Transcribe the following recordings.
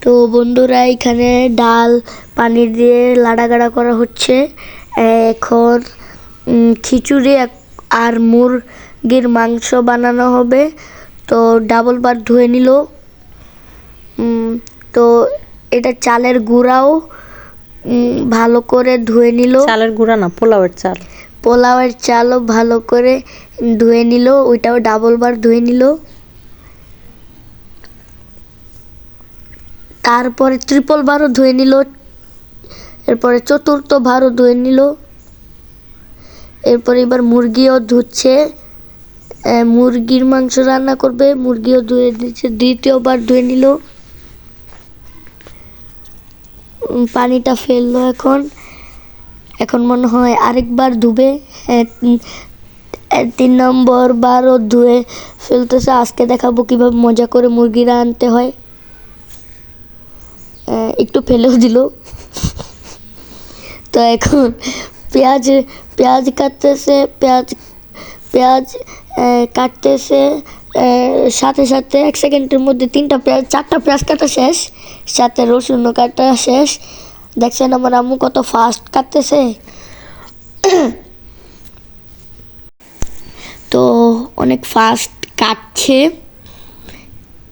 তো বন্ধুরা এখানে ডাল পানি দিয়ে লাড়াগাড়া করা হচ্ছে। এখন খিচুড়ি আর মুরগির মাংস বানানো হবে। তো ডাবল বার ধুয়ে নিল। তো এটা চালের গুঁড়াও ভালো করে ধুয়ে নিল। চালের গুঁড়া না, পোলাওয়ের চালও ভালো করে ধুয়ে নিল, ওইটাও ডাবল বার ধুয়ে নিল। তারপরে ট্রিপল বারও ধুয়ে নিল, এরপরে চতুর্থ বারও ধুয়ে নিল। এরপরে এবার মুরগিও ধুচ্ছে, মুরগির মাংস রান্না করবে, মুরগিও ধুয়ে দিচ্ছে, দ্বিতীয়বার ধুয়ে নিল। পানিটা ফেললো। এখন মনে হয় আরেকবার ধুবে। 3 নম্বর বারও ধুয়ে ফেলতেছে। আজকে দেখাবো কিভাবে মজা করে মুরগি রানতে হয়। একটু ফেলেও দিল। তো এখন পেঁয়াজ কাটতেছে, পেঁয়াজ কাটতেছে সাথে 1 সেকেন্ডের মধ্যে 4টা পেঁয়াজ কাটা শেষ, সাথে রসুনও কাটা শেষ। দেখছেন আমার আম্মু কত ফাস্ট কাটতেছে। তো অনেক ফাস্ট কাটছে।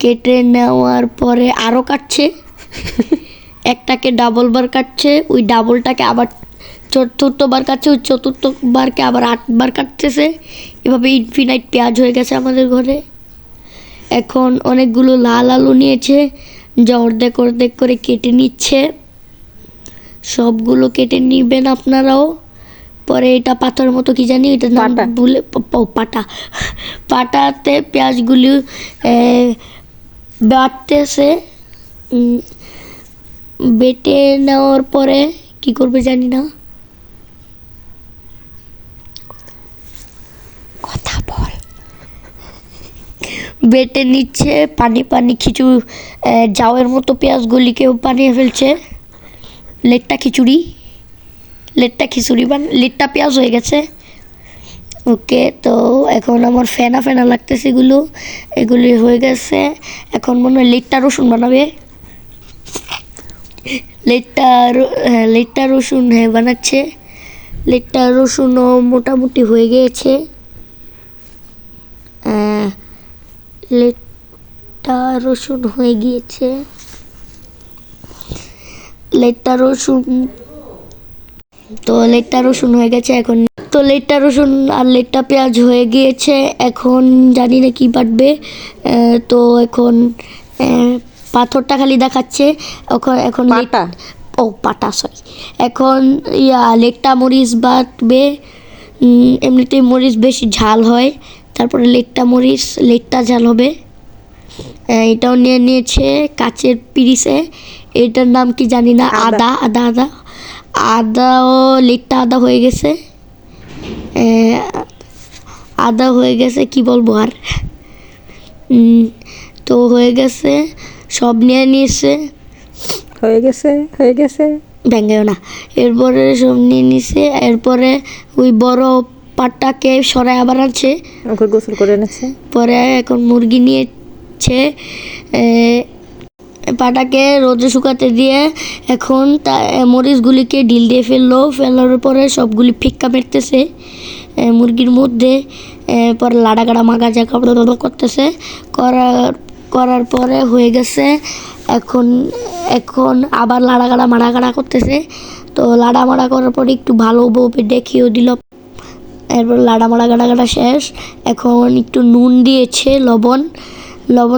কেটে নেওয়ার পরে আরও কাটছে। একটাকে ডাবল বার কাটছে, ওই ডাবলটাকে আবার চতুর্থবার কাটছে, ওই চতুর্থবারকে আবার 8বার কাটতেছে। এভাবে ইনফিনাইট পেঁয়াজ হয়ে গেছে আমাদের ঘরে। এখন অনেকগুলো লাল আলু নিয়েছে, যা অর্ধেক করে কেটে নিচ্ছে। সবগুলো কেটে নিবেন আপনারাও। পরে এটা পাতার মতো কি জানি, এটা নাম ভুলে, পাটাতে পেঁয়াজগুলি বাটতেছে। বেটে নেওয়ার পরে কি করবে জানি না, কথা বল। বেটে নিচ্ছে, পানি খিচুড়ি জাউয়ের মতো পেঁয়াজগুলিকেও বানিয়ে ফেলছে। লেট্টা খিচুড়ি লেট্টা পেঁয়াজ হয়ে গেছে। ওকে, তো এখন আমার ফেনা লাগতেছে এগুলি হয়ে গেছে। এখন মনে হয় লেট্টা রসুন বানাবে। লেট্টা রসুন বানাচ্ছে। লেট্টা রসুনও মোটামুটি হয়ে গিয়েছে। লেট্টা রসুন হয়ে গিয়েছে। লেট্টা রসুন হয়ে গেছে। এখন তো লেট্টা রসুন আর লেট্টা পেঁয়াজ হয়ে গিয়েছে। এখন জানি না কি বাটবে। তো এখন পাথরটা খালি দেখাচ্ছে। এখন পাটা সরি। এখন লেট্টা মরিচ বাটবে। এমনিতেই মরিচ বেশি ঝাল হয়, তারপরে লেট্টা ঝাল হবে। এটাও নিয়েছে কাচের পিরিসে। এটার নাম কি জানি না। আদাও লেট্টা আদা হয়ে গেছে। কি বলবো আর। তো হয়ে গেছে, সব নিয়েছে। হয়ে গেছে ভেঙেও না। এরপরে সব নিয়ে নিছে। এরপরে ওই বড় পাটটাকে সরাই আবার আনছে, ওকে গোসল করে এনেছে। পরে এখন মুরগি নিয়েছে, পাটাকে রোদে শুকাতে দিয়ে এখন মরিচগুলিকে ঢিল দিয়ে ফেলার পরে সবগুলি ফিক্কা মেরতেছে মুরগির মধ্যে। পরে লাড়াগাড়া মাগা করতেছে। করার পরে হয়ে গেছে। এখন আবার লাড়াগাড়া করতেছে। তো লাড়া করার পরে একটু ভালোভাবে দেখিয়েও দিল। এরপর লাড়া শেষ। এখন একটু নুন দিয়েছে, লবণ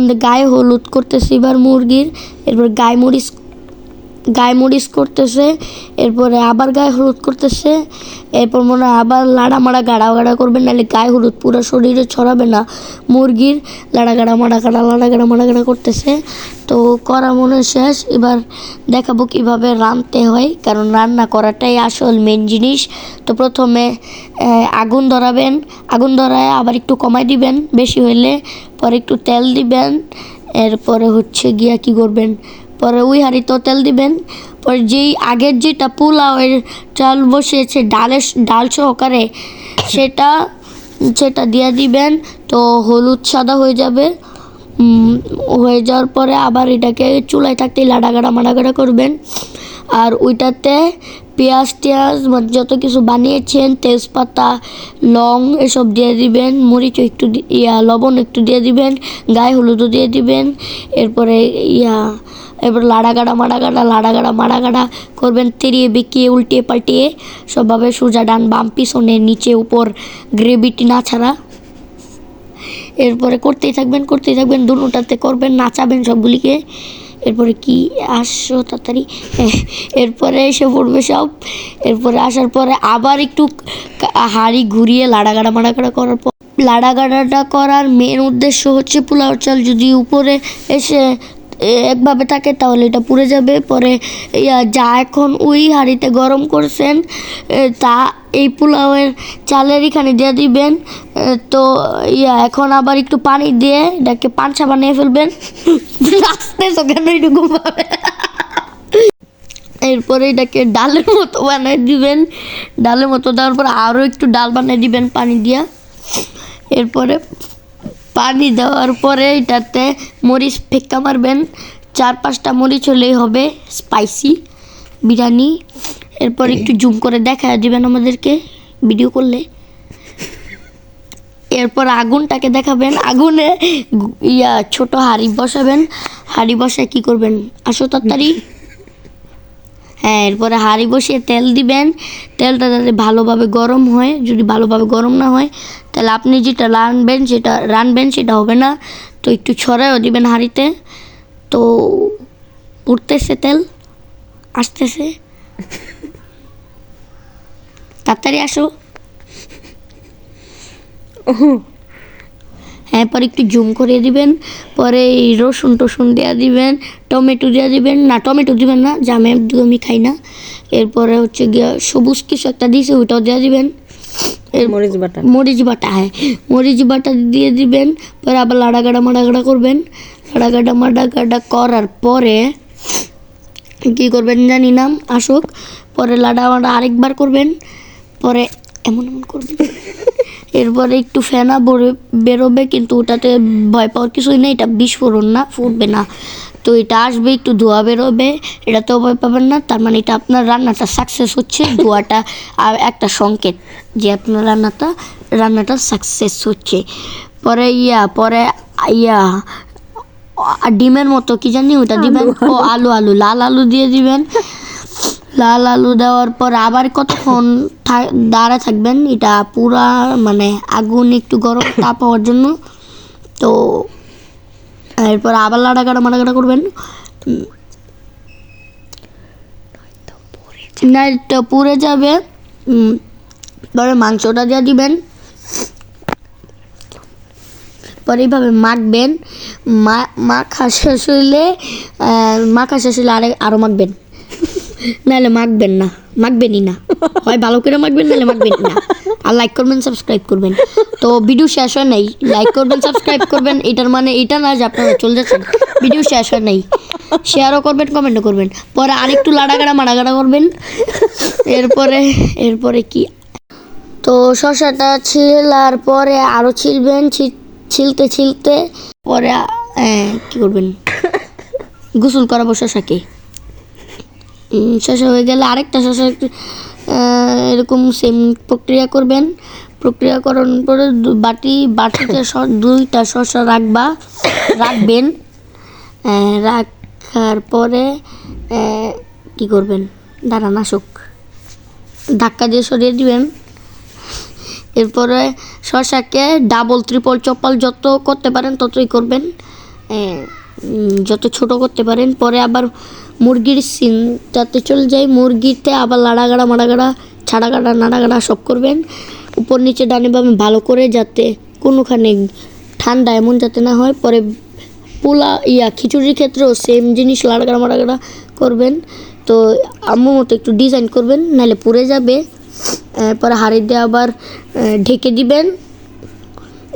দিয়ে গায়ে হলুদ করতেছে এবার মুরগির। এরপর গায়ে মরিচ করতেছে। এরপরে আবার গায়ে হলুদ করতেছে। এরপর মনে হয় আবার গাড়া করবে, নাহলে গায়ে হলুদ পুরো শরীরে ছড়াবে না মুরগির। লাড়াগাড়া করতেছে। তো করা মনে শেষ। এবার দেখাবো কিভাবে রাঁধতে হয়, কারণ রান্না করাটাই আসল মেন জিনিস। তো প্রথমে আগুন ধরাবেন, আগুন ধরায় আবার একটু কমাই দিবেন বেশি হইলে, পরে একটু তেল দিবেন। এরপরে গিয়া কি করবেন, পরে ওই হাঁড়িতেও তেল দিবেন। পরে যেই আগের যেটা পোলাওয়ের চাল বসিয়েছে ডাল সহকারে, সেটা দিয়ে দিবেন। তো হলুদ সাদা হয়ে যাবে। হয়ে যাওয়ার পরে আবার এটাকে চুলায় থাকতে লাড়াগাড়া মাড়াগাড়া করবেন। আর ওইটাতে পেঁয়াজ টেয়াজ মানে যত কিছু বানিয়েছেন, তেজপাতা, লং এসব দিয়ে দিবেন, মরিচ একটু লবণ একটু দিয়ে দিবেন, গায়ে হলুদও দিয়ে দিবেন। এরপরে এবার লাড়াগাড়া মাড়াগাড়া করবেন, তেড়িয়ে বেঁকিয়ে উল্টিয়ে পাল্টিয়ে সবভাবে সোজা ডান বাম পিছনে নিচে উপর গ্রেভিটি না ছাড়া। এরপরে করতেই থাকবেন দুটোটাতে করবেন, নাচাবেন সবগুলিকে। এরপরে কি আসো তাড়াতাড়ি, এরপরে এসে পড়বে সব। এরপরে আসার পরে আবার একটু হাঁড়ি ঘুরিয়ে লাড়াগাড়া মাড়াগাড়া করার পর, লাড়াগাড়াটা করার মেন উদ্দেশ্য হচ্ছে পোলাও চাল যদি উপরে এসে একভাবে থাকে তাহলে এটা পুড়ে যাবে। পরে যা এখন ওই হাঁড়িতে গরম করছেন তা এই পোলাওয়ের চালের এখানে দিয়ে দিবেন। তো এখন আবার একটু পানি দিয়ে এটাকে পানসা বানিয়ে ফেলবেন। আসতেছো কেন এইটুকু ভাবে। এরপরে এটাকে ডালের মতো বানিয়ে দিবেন, ডালের মতো দেওয়ার পর আরও একটু ডাল বানিয়ে দিবেন পানি দিয়া। এরপরে পানি দেওয়ার পরে এটাতে মরিচ ফেক্কা মারবেন, 4-5টা মরিচ হলেই হবে স্পাইসি বিরিয়ানি। এরপর একটু জুম করে দেখা দিবেন আমাদেরকে ভিডিও করলে। এরপর আগুনটাকে দেখাবেন, আগুনে ছোট হাঁড়ি বসাবেন, হাঁড়ি বসায় কী করবেন আসো তাড়াতাড়ি। হ্যাঁ, এরপরে হাঁড়ি বসিয়ে তেল দিবেন, তেলটা যাতে ভালোভাবে গরম হয়। যদি ভালোভাবে গরম না হয় তাহলে আপনি যেটা রানবেন সেটা হবে না। তো একটু ছড়াইও দিবেন হাঁড়িতে। তো উঠতেছে তেল, আসতেছে, তাড়াতাড়ি আসো। হ্যাঁ, পরে একটু জুম করে দিবেন, পরে এই রসুন টসুন দেওয়া দিবেন, টমেটো দেওয়া দিবেন না, টমেটো দিবেন না, জামে আমি খাই না। এরপরে হচ্ছে গিয়ে সবুজ কিছু একটা দিয়েছে ওইটাও দেওয়া দিবেন, মরিচ বাটা, হ্যাঁ মরিচ বাটা দিয়ে দিবেন। পরে আবার লাড়াগাড়া মাড়াগাড়া করবেন, লাড়াগাড়া মাড়াগাড়া করার পরে কী করবেন জানি না, আসুক। পরে লাড়া মাড়া আরেকবার করবেন, পরে এমন করবেন। এরপরে একটু ফেনা বেরোবে, কিন্তু ওটাতে ভয় পাওয়ার কিছুই নেই, এটা বিস্ফোরণ না, ফুটবে না। তো এটা আসবে, একটু ধোঁয়া বেরোবে, এটাতেও ভয় পাবেন না। তার মানে এটা আপনার রান্নাটা সাকসেস হচ্ছে। ধোঁয়াটা একটা সংকেত যে আপনার রান্নাটা সাকসেস হচ্ছে। পরে ডিমের মতো কি জানি ওটা দিবেন, ও আলু লাল আলু দিয়ে দিবেন। লাল আলু দেওয়ার পর আবার কতক্ষণ দাঁড়ায় থাকবেন, এটা পুরা মানে আগুন একটু গরম তাপ হওয়ার জন্য। তো এরপর আবার লাড়াগাড়া মাড়াগাড়া করবেন, না এটা পুড়ে যাবে। পরে মাংসটা দিয়ে দিবেন, পরে এইভাবে মাখবেন। মাখা শেষ হইলে আরও মাখবেন, নাহলে মাখবেনই না, হয় ভালো করে মাখবেন নাহলে মাখবেনই না। আর লাইক করবেন, সাবস্ক্রাইব করবেন। তো ভিডিও শেষ হয় নাই, লাইক করবেন, সাবস্ক্রাইব করবেন, এটার মানে এটা না যে আপনারা চলে যাচ্ছেন, ভিডিও শেষ হয় নাই। শেয়ারও করবেন, কমেন্টও করবেন। পরে আরেকটু লাড়াগাড়া মাড়াগাড়া করবেন। এরপরে কি, তো শসাটা ছিলার পরে আরও ছিলবেন, ছিলতে পরে কী করবেন, গোসল করাবো শসাকে। শসা হয়ে গেলে আরেকটা শসা এরকম সেম প্রক্রিয়া করবেন। প্রক্রিয়া করার পরে বাটিতে 2টা শসা রাখবেন। রাখার পরে কী করবেন, দাঁড়ান আসুক, ধাক্কা দিয়ে সরিয়ে দিবেন। এরপরে শসাকে ডাবল ট্রিপল চপ্পল যত করতে পারেন ততই করবেন, যত ছোট করতে পারেন। পরে আবার মুরগির সিনটাতে চলে যায়, মুরগিতে আবার লাড়াগাড়া মাড়াগাড়া ছাড়াগাড়া নাড়াগাড়া সব করবেন, উপর নিচে ডানে বামে ভালো করে, যাতে কোনোখানে ঠান্ডা এমন যাতে না হয়। পরে খিচুড়ির ক্ষেত্রেও সেম জিনিস লাড়াগাড়া মাড়াগাড়া করবেন। তো আম্মুর মতো একটু ডিজাইন করবেন, নাহলে পুড়ে যাবে। এরপরে হাঁড়ি দিয়ে আবার ঢেকে দিবেন।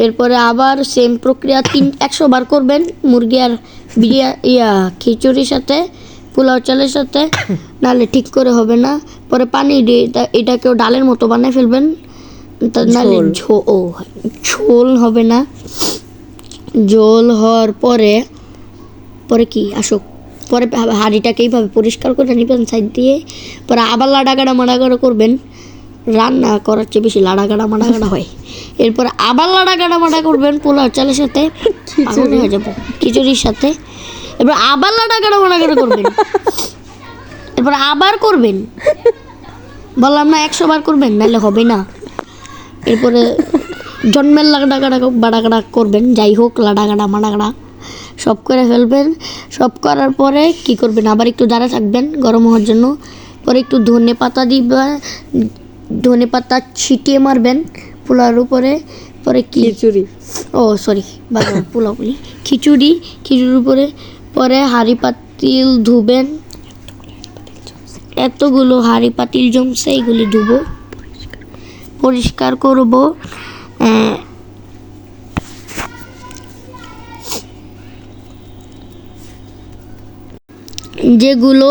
এরপরে আবার সেম প্রক্রিয়া 100 বার করবেন, মুরগি আর খিচুড়ির সাথে, পোলাও চালের সাথে, নাহলে ঠিক করে হবে না। পরে পানি দিয়ে এটাকেও ডালের মতো বানিয়ে ফেলবেন, নাহলে ঝোল হবে না। ঝোল হওয়ার পরে পরে কি আসুক পরে হাঁড়িটাকে এইভাবে পরিষ্কার করে নেবেন সাইড দিয়ে, পরে আবার লাড়াগাড়া মাড়াগাড়া করবেন। রান্না করার চেয়ে বেশি লাড়াগাড়া মাড়াগাড়া হয়। এরপরে আবার লাড়াগাড়া মাড়া করবেন পোলাও চালের সাথে, পাগল হয়ে যাবো, খিচুড়ির সাথে। এরপর আবার লাড়াগাড়া মাড়াগাড়া করবেন, এরপর আবার করবেন, বললাম না 100 বার করবেন, নাহলে হবে না। এরপরে জন্মের লাড়াগাড়া বাড়াগাড়া করবেন, যাই হোক লাড়াগাড়া মাড়াগাড়া সব করে ফেলবেন। সব করার পরে কি করবেন, আবার একটু দাঁড়া থাকবেন গরম হওয়ার জন্য। পরে একটু ধনে পাতা দিবেন, ধনে পাতা ছিটিয়ে মারবেন পোলাওর উপরে। পরে কি খিচুড়ি, ও সরি পোলাও বলি, খিচুড়ির উপরে। পরে হাঁড়ি পাতিল ধুবেন, এতগুলো হাঁড়ি পাতিল জমছে, এইগুলি ধুবো, পরিষ্কার করবো। যেগুলো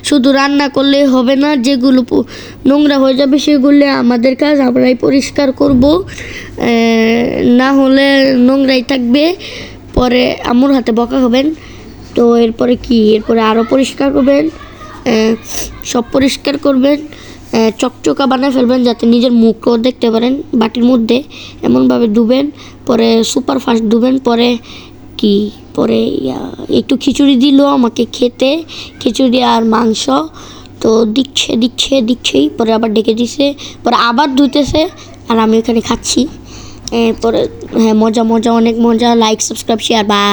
শুধু রান্না করলে হবে না, যেগুলো নোংরা হয়ে যাবে সেগুলো আমাদের কাজ, আমরাই পরিষ্কার করব, না হলে নোংরাই থাকবে, পরে আম্মুর হাতে বকা হবেন। তো এরপরে কি, এরপরে আরও পরিষ্কার করবেন, সব পরিষ্কার করবেন, চকচকা বানিয়ে ফেলবেন যাতে নিজের মুখও দেখতে পারেন বাটির মধ্যে, এমনভাবে ধুবেন। পরে সুপার ফাস্ট ধুবেন। পরে কি, পরে একটু খিচুড়ি দিল আমাকে খেতে, খিচুড়ি আর মাংস। তো দিচ্ছেই, পরে আবার ডেকে দিছে, পরে আবার ধুতেছে, আর আমি ওখানে খাচ্ছি। পরে হ্যাঁ, মজা অনেক মজা। Like, subscribe, share, by.